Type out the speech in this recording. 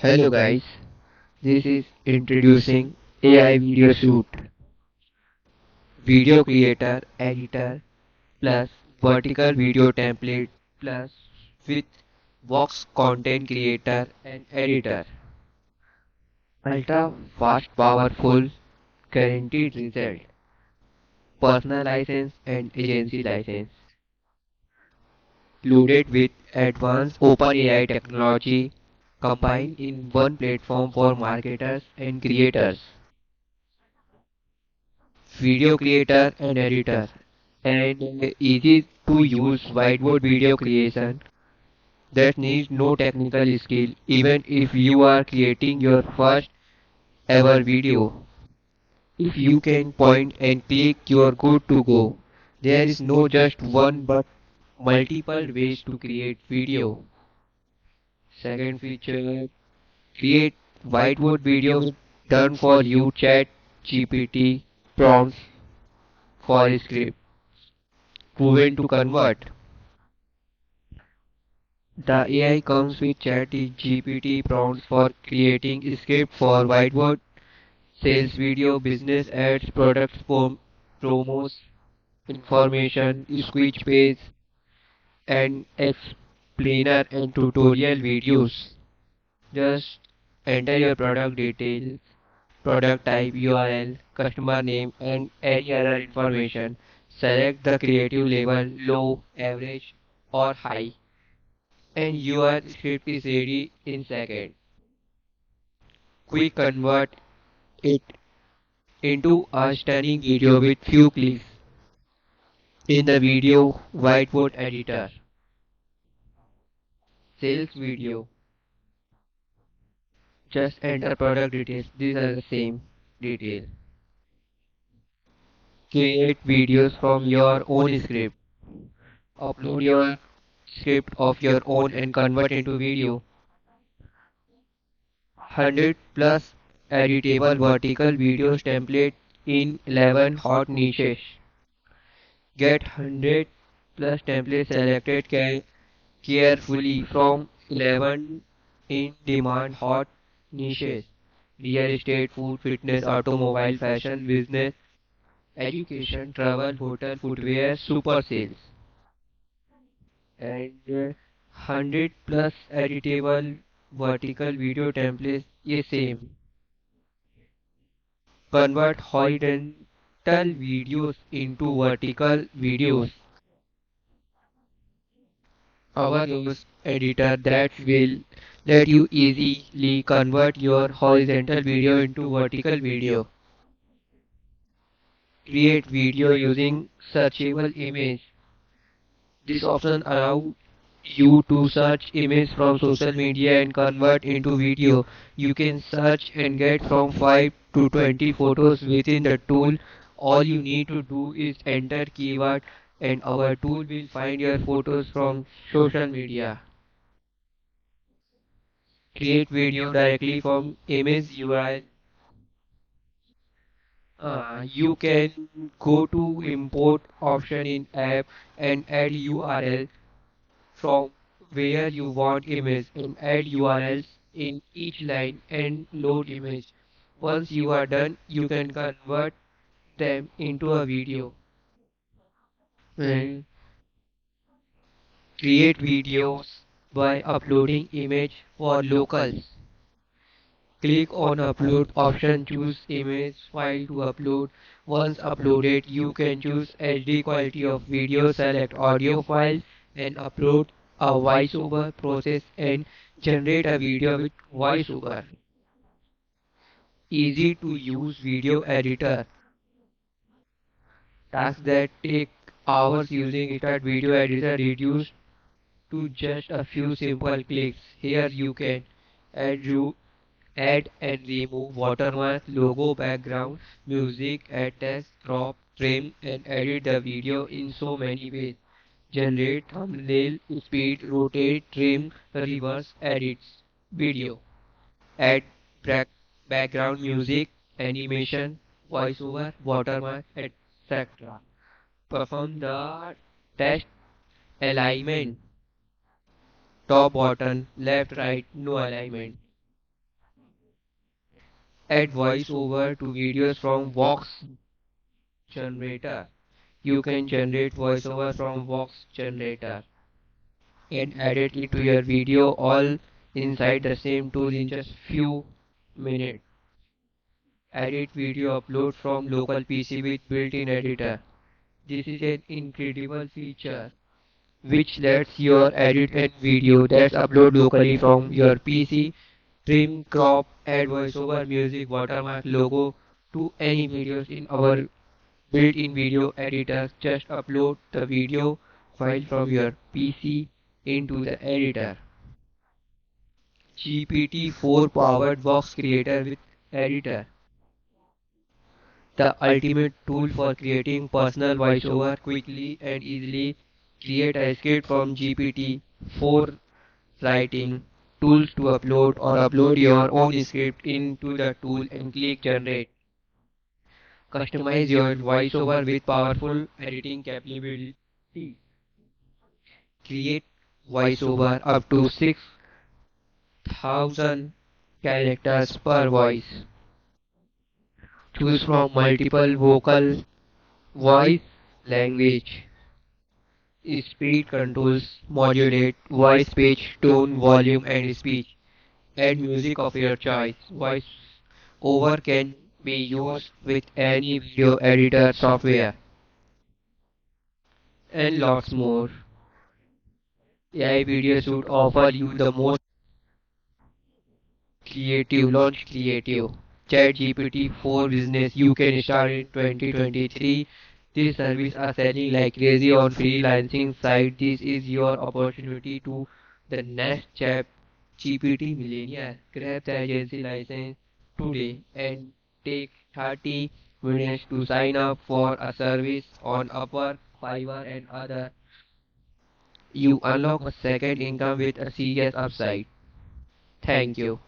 Hello guys, this is introducing AI Video Suite, Video Creator Editor plus Vertical Video Template plus with Box Content Creator and Editor. Ultra fast powerful guaranteed result. Personal license and agency license. Loaded with advanced OpenAI technology combined in one platform for marketers and creators. Video creator and editor, and easy to use whiteboard video creation that needs no technical skill even if you are creating your first ever video. If you can point and click, you are good to go. There is no just one but multiple ways to create video. Second feature, create whiteboard video done for you. Chat GPT prompts for script proven to convert. The AI comes with ChatGPT prompts for creating script for whiteboard, sales video, business ads, products, promos, information, squeeze page, and explainer and tutorial videos. Just enter your product details, product type, URL, customer name, and any other information. Select the creative level, low, average, or high, and your script is ready in seconds. Quick convert it into a stunning video with few clicks in the video whiteboard editor. Sales video. Just enter product details. These are the same detail. Create videos from your own script. Upload your script of your own and convert into video. 100 plus editable vertical videos template in 11 hot niches. Get 100 plus templates selected carefully from 11 in demand hot niches: real estate, food, fitness, automobile, fashion, business, education, travel, hotel, footwear, super sales. And 100 plus editable vertical video templates is same. Convert horizontal videos into vertical videos. Our use editor that will let you easily convert your horizontal video into vertical video. Create video using searchable image. This option allows you to search image from social media and convert into video. You can search and get from 5 to 20 photos within the tool. All you need to do is enter keyword and our tool will find your photos from social media. Create video directly from image URL. You can go to import option in app and add URL from where you want image and add URLs in each line and load image. Once you are done, you can convert them into a video and create videos by uploading image for locals. Click on upload option, choose image file to upload. Once uploaded, you can choose HD quality of video, select audio file and upload a voiceover process and generate a video with voiceover. Easy to use video editor. Tasks that take hours using start video editor reduced to just a few simple clicks. Here you can add add and remove watermark, logo, background, music, add text, crop, trim, and edit the video in so many ways. Generate thumbnail, speed, rotate, trim, reverse, edits, video. Add background music, animation, voiceover, watermark, etc. Perform the test alignment. Top, bottom, left, right, no alignment. Add voiceover to videos from Vox generator. You can generate voiceover from Vox generator and edit it to your video all inside the same tool in just few minutes. Edit video upload from local PC with built-in editor. This is an incredible feature which lets you edit a video that's upload locally from your PC, trim, crop, add voiceover, music, watermark, logo to any videos in our built-in video editor. Just upload the video file from your PC into the editor. GPT-4 powered Vox Creator with Editor, the ultimate tool for creating personal voiceover quickly and easily. Create a script from GPT-4 writing tools to upload or upload your own script into the tool and click generate. Customize your voiceover with powerful editing capability. Create voiceover up to 6,000 characters per voice. Choose from multiple vocal, voice, language. Speed controls modulate voice pitch, tone, volume, and speech. Add music of your choice. Voice over can be used with any video editor software and lots more. AI video should offer you the most creative launch creative. ChatGPT for business you can start in 2023. These services are selling like crazy on freelancing site. This is your opportunity to the next chat GPT millionaire. Grab the agency license today and take 30 minutes to sign up for a service on Upwork, Fiverr and other. You unlock a second income with a serious upside. Thank you.